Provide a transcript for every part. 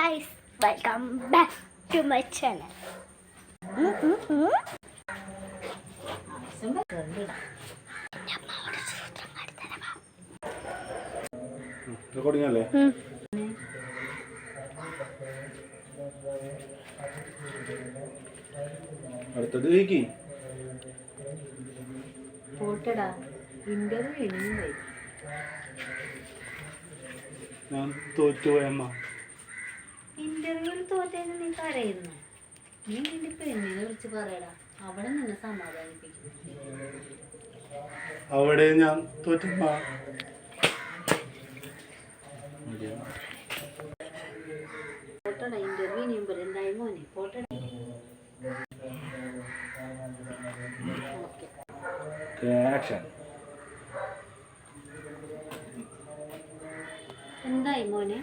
guys, welcome back to my channel. Recording അല്ലേ? അടുത്തത് cake പോട്ടടാ interview കഴിഞ്ഞു. ഞാൻ തോറ്റുപോയമ്മ. ഇന്റർവ്യൂവിൽ തോറ്റേന്ന് നീ കരയുന്നു. നീ നിന്റെ പെണ്ണിനെ വിളിച്ച് പറയടാ, അവിടെ നിന്നെ സമാധാനിപ്പിക്കും. അവിടെ ഞാൻ തോറ്റമ്മ. പോട്ടടാ ഇന്റർവ്യൂ ഇനിയും എന്തായി മോനെ പോട്ടടാ. ആക്ഷൻ. എന്തായി മോനെ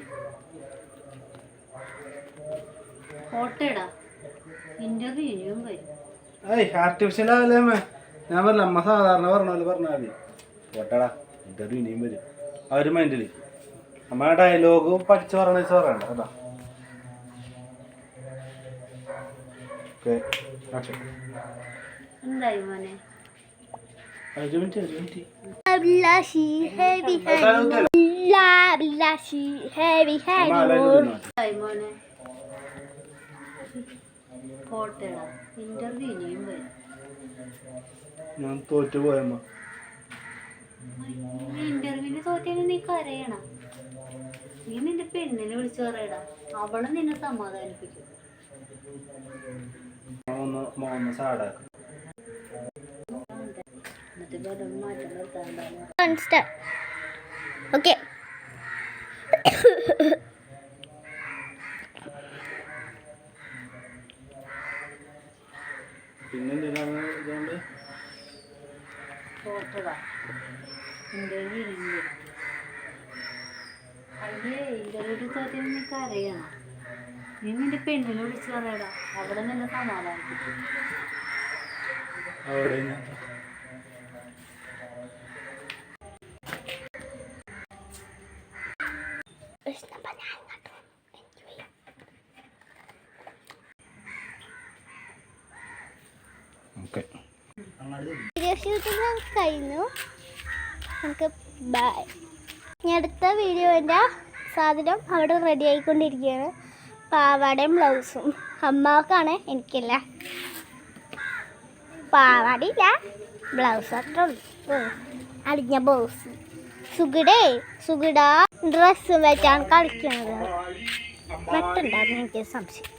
പോട്ടടാ ഇന്റർവ്യൂ ഇനിയും വരും. ആർട്ടിഫിഷ്യൽ ആവല്ലേ അമ്മ? ഞാൻ പറഞ്ഞ അമ്മ സാധാരണ പറഞ്ഞാൽ മതി. പോട്ടടാ ഇന്റർവ്യൂ ഇനിയും വരും. ആ ഒരു മൈൻഡില് അമ്മ ഡയലോഗ് പഠിച്ച് പറയണ പറയണ്ട അതാ. എന്തായി മോനെ? മോനെ പോട്ടടാ ഇന്റർവ്യൂ ഇനിയും വരും. ഞാൻ തോറ്റുപോയമ്മ. ഇന്റർവ്യൂവിന് തോറ്റേന്ന് നീ കരയണം. നീ നിന്റെ പെണ്ണിനെ വിളിച്ചു പറയടാ, അവള് നിന്നെ സമാധാനിപ്പിക്കും. സാഡാക്കും. Okay. പിന്നെന്തിനാണ് ഇതുകൊണ്ട് പോട്ടടാ ഇന്റർവ്യൂ ഇനിയും വരും. അയ്യേ ഇന്റർവ്യൂ തോറ്റേന്ന് നീ കരയണം. നീ നിന്റെ പെണ്ണിനെ വിളിച്ചു പറയടാ, അവിടെ നിന്നെ സമാധാനിപ്പിക്കും. അവിടെ ഞാൻ കഴിഞ്ഞു. നമുക്ക് ബൈ. ഇനി അടുത്ത വീഡിയോൻ്റെ സാധനം അവിടെ റെഡി ആയിക്കൊണ്ടിരിക്കുകയാണ്. പാവാടയും ബ്ലൗസും അമ്മക്കാണ്, എനിക്കില്ല. പാവാടയില്ല, ബ്ലൗസ് അത്ര ഉള്ളൂ. അടിഞ്ഞ ബ്ലൗസ്. സുഗിട ഡ്രസ്സ് വെച്ചാണ് കളിക്കുന്നത്. വെട്ടുണ്ടാകും എനിക്ക് സംശയം.